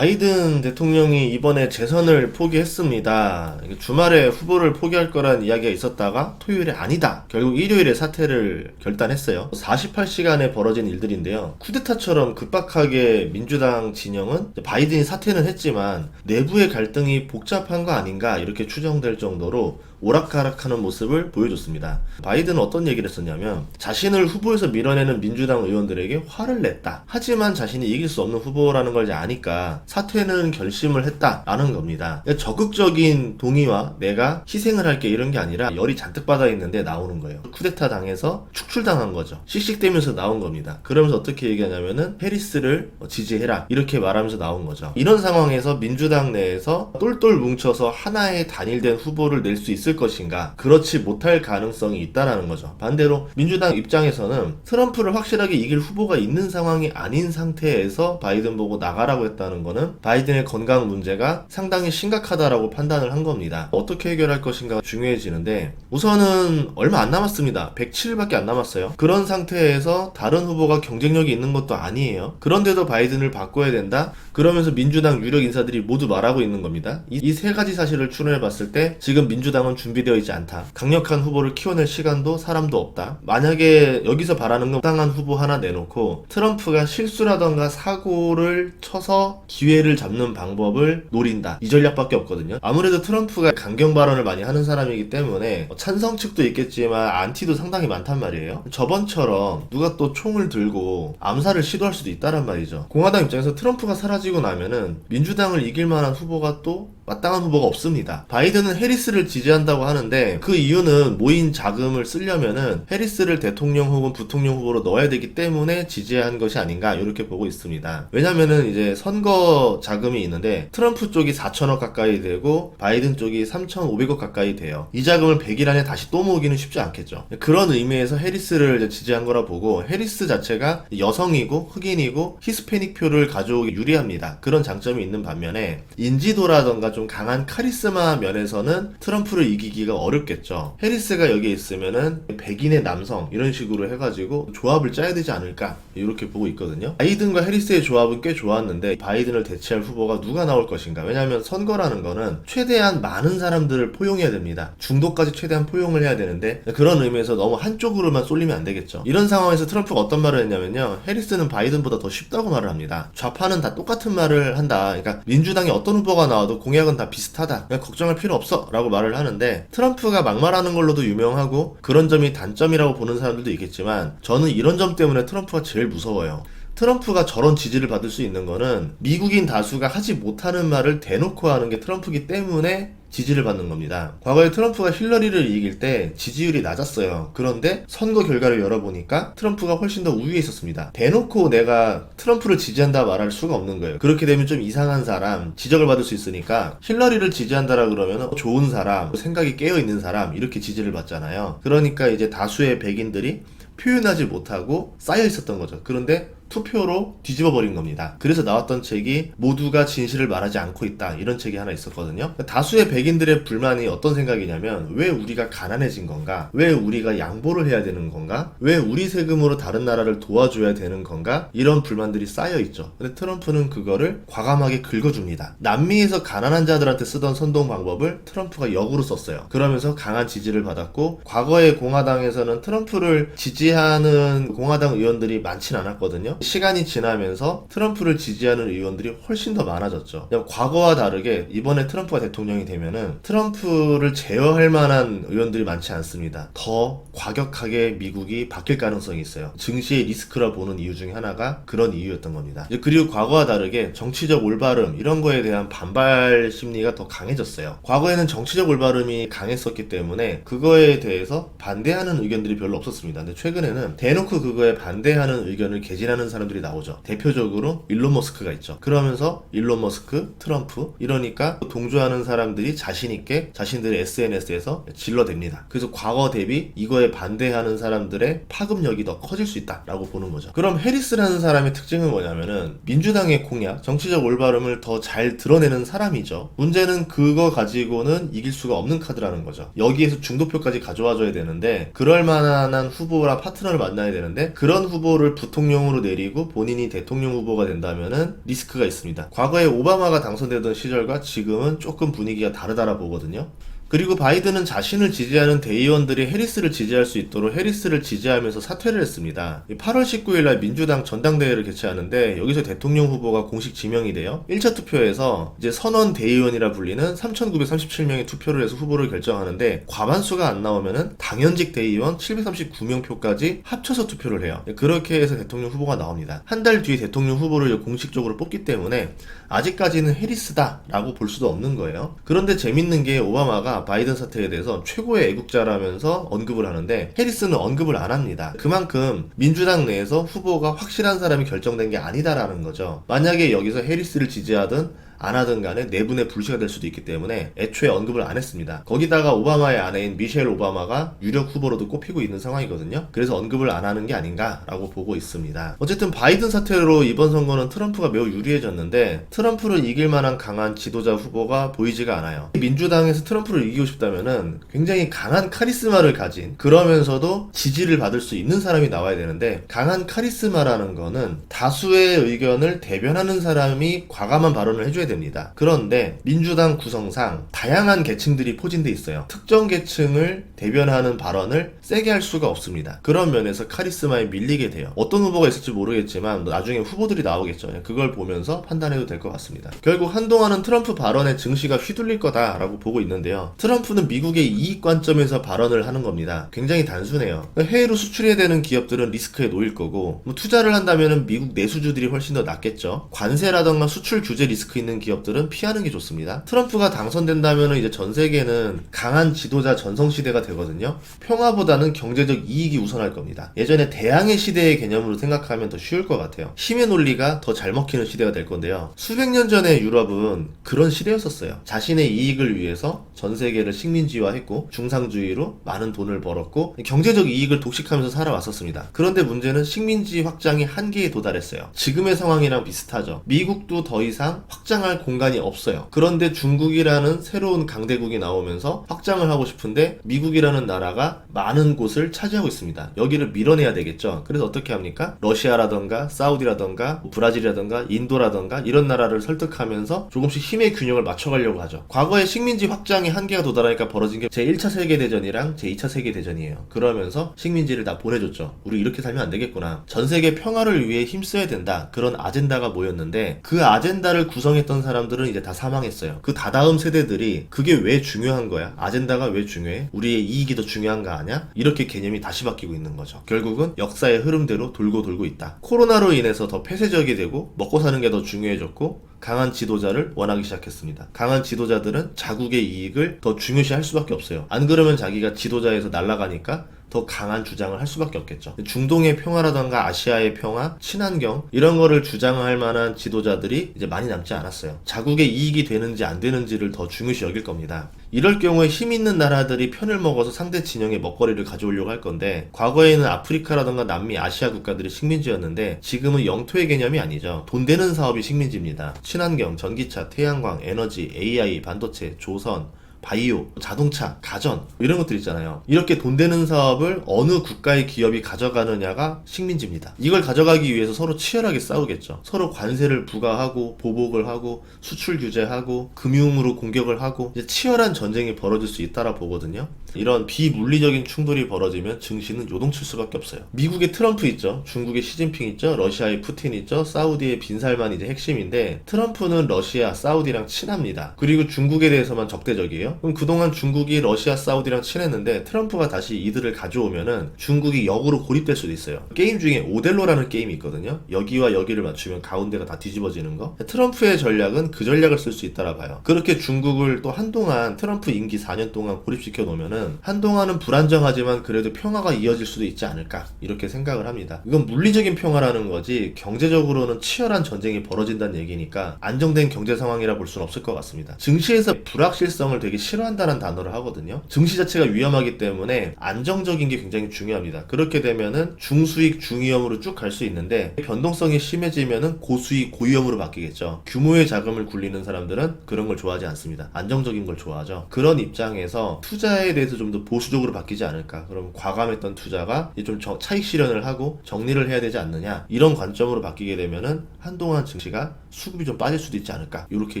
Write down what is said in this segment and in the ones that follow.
바이든 대통령이 이번에 재선을 포기했습니다. 주말에 후보를 포기할 거란 이야기가 있었다가 토요일에 아니다. 결국 일요일에 사퇴를 결단했어요. 48시간에 벌어진 일들인데요. 쿠데타처럼 급박하게 민주당 진영은 바이든이 사퇴는 했지만 내부의 갈등이 복잡한 거 아닌가 이렇게 추정될 정도로 오락가락하는 모습을 보여줬습니다. 바이든은 어떤 얘기를 했었냐면 자신을 후보에서 밀어내는 민주당 의원들에게 화를 냈다. 하지만 자신이 이길 수 없는 후보라는 걸 이제 아니까 사퇴는 결심을 했다라는 겁니다. 적극적인 동의와 내가 희생을 할게 이런 게 아니라 열이 잔뜩 받아 있는데 나오는 거예요. 쿠데타 당해서 축출당한 거죠. 씩씩대면서 나온 겁니다. 그러면서 어떻게 얘기하냐면은 해리스를 지지해라 이렇게 말하면서 나온 거죠. 이런 상황에서 민주당 내에서 똘똘 뭉쳐서 하나의 단일된 후보를 낼 수 있을 것인가? 그렇지 못할 가능성이 있다라는 거죠. 반대로 민주당 입장에서는 트럼프를 확실하게 이길 후보가 있는 상황이 아닌 상태에서 바이든 보고 나가라고 했다는 거는 바이든의 건강 문제가 상당히 심각하다라고 판단을 한 겁니다. 어떻게 해결할 것인가가 중요해지는데 우선은 얼마 안 남았습니다. 107일밖에 안 남았어요. 그런 상태에서 다른 후보가 경쟁력이 있는 것도 아니에요. 그런데도 바이든을 바꿔야 된다? 그러면서 민주당 유력 인사들이 모두 말하고 있는 겁니다. 이 세 가지 사실을 추론해 봤을 때 지금 민주당은 준비되어 있지 않다. 강력한 후보를 키워낼 시간도 사람도 없다. 만약에 여기서 바라는 건 당한 후보 하나 내놓고 트럼프가 실수라던가 사고를 쳐서 기회를 잡는 방법을 노린다. 이 전략밖에 없거든요. 아무래도 트럼프가 강경 발언을 많이 하는 사람이기 때문에 찬성 측도 있겠지만 안티도 상당히 많단 말이에요. 저번처럼 누가 또 총을 들고 암살을 시도할 수도 있다란 말이죠. 공화당 입장에서 트럼프가 사라지고 나면은 민주당을 이길 만한 후보가 또 마땅한 후보가 없습니다. 바이든은 해리스를 지지한다고 하는데 그 이유는 모인 자금을 쓰려면은 해리스를 대통령 혹은 부통령 후보로 넣어야 되기 때문에 지지한 것이 아닌가 이렇게 보고 있습니다. 왜냐면은 이제 선거 자금이 있는데 트럼프 쪽이 4천억 가까이 되고 바이든 쪽이 3,500억 가까이 돼요. 이 자금을 100일 안에 다시 또 모으기는 쉽지 않겠죠. 그런 의미에서 해리스를 지지한 거라 보고 해리스 자체가 여성이고 흑인이고 히스패닉 표를 가져오기 유리합니다. 그런 장점이 있는 반면에 인지도라던가 좀 강한 카리스마 면에서는 트럼프를 이기기가 어렵겠죠. 해리스가 여기에 있으면은 백인의 남성 이런 식으로 해가지고 조합을 짜야 되지 않을까 이렇게 보고 있거든요. 바이든과 해리스의 조합은 꽤 좋았는데 바이든을 대체할 후보가 누가 나올 것인가. 왜냐하면 선거라는 거는 최대한 많은 사람들을 포용해야 됩니다. 중도까지 최대한 포용을 해야 되는데 그런 의미에서 너무 한쪽으로만 쏠리면 안 되겠죠. 이런 상황에서 트럼프가 어떤 말을 했냐면요. 해리스는 바이든보다 더 쉽다고 말을 합니다. 좌파는 다 똑같은 말을 한다. 그러니까 민주당이 어떤 후보가 나와도 공약은 다 비슷하다. 그냥 걱정할 필요 없어 라고 말을 하는데 트럼프가 막말하는 걸로도 유명하고 그런 점이 단점이라고 보는 사람들도 있겠지만 저는 이런 점 때문에 트럼프가 제일 무서워요. 트럼프가 저런 지지를 받을 수 있는 거는 미국인 다수가 하지 못하는 말을 대놓고 하는 게 트럼프기 때문에 지지를 받는 겁니다. 과거에 트럼프가 힐러리를 이길 때 지지율이 낮았어요. 그런데 선거 결과를 열어보니까 트럼프가 훨씬 더 우위에 있었습니다. 대놓고 내가 트럼프를 지지한다 말할 수가 없는 거예요. 그렇게 되면 좀 이상한 사람, 지적을 받을 수 있으니까 힐러리를 지지한다라 그러면 좋은 사람, 생각이 깨어있는 사람 이렇게 지지를 받잖아요. 그러니까 이제 다수의 백인들이 표현하지 못하고 쌓여 있었던 거죠. 그런데 투표로 뒤집어 버린 겁니다. 그래서 나왔던 책이 모두가 진실을 말하지 않고 있다 이런 책이 하나 있었거든요. 다수의 백인들의 불만이 어떤 생각이냐면 왜 우리가 가난해진 건가? 왜 우리가 양보를 해야 되는 건가? 왜 우리 세금으로 다른 나라를 도와줘야 되는 건가? 이런 불만들이 쌓여 있죠. 근데 트럼프는 그거를 과감하게 긁어줍니다. 남미에서 가난한 자들한테 쓰던 선동 방법을 트럼프가 역으로 썼어요. 그러면서 강한 지지를 받았고 과거의 공화당에서는 트럼프를 지지하는 공화당 의원들이 많진 않았거든요. 시간이 지나면서 트럼프를 지지하는 의원들이 훨씬 더 많아졌죠. 과거와 다르게 이번에 트럼프가 대통령이 되면은 트럼프를 제어할 만한 의원들이 많지 않습니다. 더 과격하게 미국이 바뀔 가능성이 있어요. 증시의 리스크라 보는 이유 중에 하나가 그런 이유였던 겁니다. 그리고 과거와 다르게 정치적 올바름 이런 거에 대한 반발 심리가 더 강해졌어요. 과거에는 정치적 올바름이 강했었기 때문에 그거에 대해서 반대하는 의견들이 별로 없었습니다. 근데 최근에는 대놓고 그거에 반대하는 의견을 개진하는 사람들이 나오죠. 대표적으로 일론 머스크가 있죠. 그러면서 일론 머스크, 트럼프 이러니까 동조하는 사람들이 자신있게 자신들의 SNS에서 질러댑니다. 그래서 과거 대비 이거에 반대하는 사람들의 파급력이 더 커질 수 있다라고 보는 거죠. 그럼 해리스라는 사람의 특징은 뭐냐면은 민주당의 공약, 정치적 올바름을 더 잘 드러내는 사람이죠. 문제는 그거 가지고는 이길 수가 없는 카드라는 거죠. 여기에서 중도표까지 가져와줘야 되는데 그럴 만한 후보랑 파트너를 만나야 되는데 그런 후보를 부통령으로 내리 내리고 본인이 대통령 후보가 된다면은 리스크가 있습니다. 과거에 오바마가 당선되던 시절과 지금은 조금 분위기가 다르다라 보거든요. 그리고 바이든은 자신을 지지하는 대의원들이 해리스를 지지할 수 있도록 해리스를 지지하면서 사퇴를 했습니다. 8월 19일 날 민주당 전당대회를 개최하는데 여기서 대통령 후보가 공식 지명이 돼요. 1차 투표에서 이제 선언 대의원이라 불리는 3,937명의 투표를 해서 후보를 결정하는데 과반수가 안 나오면은 당연직 대의원 739명 표까지 합쳐서 투표를 해요. 그렇게 해서 대통령 후보가 나옵니다. 한 달 뒤에 대통령 후보를 공식적으로 뽑기 때문에 아직까지는 해리스다 라고 볼 수도 없는 거예요. 그런데 재밌는 게 오바마가 바이든 사태에 대해서 최고의 애국자라면서 언급을 하는데 해리스는 언급을 안 합니다. 그만큼 민주당 내에서 후보가 확실한 사람이 결정된 게 아니다라는 거죠. 만약에 여기서 해리스를 지지하든 안 하든 간에 내분의 불씨가 될 수도 있기 때문에 애초에 언급을 안 했습니다. 거기다가 오바마의 아내인 미셸 오바마가 유력 후보로도 꼽히고 있는 상황이거든요. 그래서 언급을 안 하는 게 아닌가라고 보고 있습니다. 어쨌든 바이든 사태로 이번 선거는 트럼프가 매우 유리해졌는데 트럼프를 이길 만한 강한 지도자 후보가 보이지가 않아요. 민주당에서 트럼프를 이기고 싶다면은 굉장히 강한 카리스마를 가진 그러면서도 지지를 받을 수 있는 사람이 나와야 되는데 강한 카리스마라는 거는 다수의 의견을 대변하는 사람이 과감한 발언을 해줘야 됩니다. 그런데 민주당 구성상 다양한 계층들이 포진돼 있어요. 특정 계층을 대변하는 발언을 세게 할 수가 없습니다. 그런 면에서 카리스마에 밀리게 돼요. 어떤 후보가 있을지 모르겠지만 나중에 후보들이 나오겠죠. 그걸 보면서 판단해도 될 것 같습니다. 결국 한동안은 트럼프 발언에 증시가 휘둘릴 거다라고 보고 있는데요. 트럼프는 미국의 이익 관점에서 발언을 하는 겁니다. 굉장히 단순해요. 해외로 수출해야 되는 기업들은 리스크에 놓일 거고 투자를 한다면 미국 내수주들이 훨씬 더 낫겠죠. 관세라던가 수출 규제 리스크 있는 기업들은 피하는 게 좋습니다. 트럼프가 당선된다면 이제 전 세계는 강한 지도자 전성시대가 되거든요. 평화보다는 경제적 이익이 우선할 겁니다. 예전에 대항해 시대의 개념으로 생각하면 더 쉬울 것 같아요. 힘의 논리가 더 잘 먹히는 시대가 될 건데요. 수백 년 전에 유럽은 그런 시대였었어요. 자신의 이익을 위해서 전 세계를 식민지화했고 중상주의로 많은 돈을 벌었고 경제적 이익을 독식하면서 살아왔었습니다. 그런데 문제는 식민지 확장이 한계에 도달했어요. 지금의 상황이랑 비슷하죠. 미국도 더 이상 확장할 공간이 없어요. 그런데 중국이라는 새로운 강대국이 나오면서 확장을 하고 싶은데 미국이라는 나라가 많은 곳을 차지하고 있습니다. 여기를 밀어내야 되겠죠. 그래서 어떻게 합니까? 러시아라던가 사우디라던가 브라질이라던가 인도라던가 이런 나라를 설득하면서 조금씩 힘의 균형을 맞춰가려고 하죠. 과거에 식민지 확장이 한계가 도달하니까 벌어진 게 제1차 세계대전이랑 제2차 세계대전이에요. 그러면서 식민지를 다 보내줬죠. 우리 이렇게 살면 안 되겠구나. 전 세계 평화를 위해 힘써야 된다. 그런 아젠다가 모였는데 그 아젠다를 구성했던 사람들은 이제 다 사망했어요. 그 다다음 세대들이 그게 왜 중요한 거야? 아젠다가 왜 중요해? 우리의 이익이 더 중요한 거 아니야? 이렇게 개념이 다시 바뀌고 있는 거죠. 결국은 역사의 흐름대로 돌고 있다. 코로나로 인해서 더 폐쇄적이 되고 먹고 사는 게 더 중요해졌고 강한 지도자를 원하기 시작했습니다. 강한 지도자들은 자국의 이익을 더 중요시할 수밖에 없어요. 안 그러면 자기가 지도자에서 날아가니까 더 강한 주장을 할 수밖에 없겠죠. 중동의 평화라던가 아시아의 평화, 친환경 이런 거를 주장할 만한 지도자들이 이제 많이 남지 않았어요. 자국의 이익이 되는지 안 되는지를 더 중요시 여길 겁니다. 이럴 경우에 힘 있는 나라들이 편을 먹어서 상대 진영의 먹거리를 가져오려고 할 건데 과거에는 아프리카라던가 남미, 아시아 국가들이 식민지였는데 지금은 영토의 개념이 아니죠. 돈 되는 사업이 식민지입니다. 친환경, 전기차, 태양광, 에너지, AI, 반도체, 조선, 바이오, 자동차, 가전 이런 것들 있잖아요. 이렇게 돈 되는 사업을 어느 국가의 기업이 가져가느냐가 식민지입니다. 이걸 가져가기 위해서 서로 치열하게 싸우겠죠. 서로 관세를 부과하고 보복을 하고 수출 규제하고 금융으로 공격을 하고 이제 치열한 전쟁이 벌어질 수 있다라 보거든요. 이런 비물리적인 충돌이 벌어지면 증시는 요동칠 수밖에 없어요. 미국의 트럼프 있죠. 중국의 시진핑 있죠. 러시아의 푸틴 있죠. 사우디의 빈살만 이제 핵심인데 트럼프는 러시아, 사우디랑 친합니다. 그리고 중국에 대해서만 적대적이에요. 그럼 그동안 중국이 러시아, 사우디랑 친했는데 트럼프가 다시 이들을 가져오면은 중국이 역으로 고립될 수도 있어요. 게임 중에 오델로라는 게임이 있거든요. 여기와 여기를 맞추면 가운데가 다 뒤집어지는 거. 트럼프의 전략은 그 전략을 쓸 수 있다라 봐요. 그렇게 중국을 또 한동안 트럼프 임기 4년 동안 고립시켜 놓으면은 한동안은 불안정하지만 그래도 평화가 이어질 수도 있지 않을까 이렇게 생각을 합니다. 이건 물리적인 평화라는 거지 경제적으로는 치열한 전쟁이 벌어진다는 얘기니까 안정된 경제 상황이라 볼 수는 없을 것 같습니다. 증시에서 불확실성을 되게 싫어한다는 단어를 하거든요. 증시 자체가 위험하기 때문에 안정적인 게 굉장히 중요합니다. 그렇게 되면은 중수익 중위험으로 쭉 갈 수 있는데 변동성이 심해지면은 고수익 고위험으로 바뀌겠죠. 규모의 자금을 굴리는 사람들은 그런 걸 좋아하지 않습니다. 안정적인 걸 좋아하죠. 그런 입장에서 투자에 대해서 좀 더 보수적으로 바뀌지 않을까. 그럼 과감했던 투자가 이제 좀 차익 실현을 하고 정리를 해야 되지 않느냐, 이런 관점으로 바뀌게 되면은 한동안 증시가 수급이 좀 빠질 수도 있지 않을까, 이렇게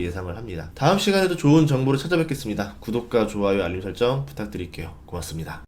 예상을 합니다. 다음 시간에도 좋은 정보를 찾아뵙겠습니다. 구독과 좋아요 알림 설정 부탁드릴게요. 고맙습니다.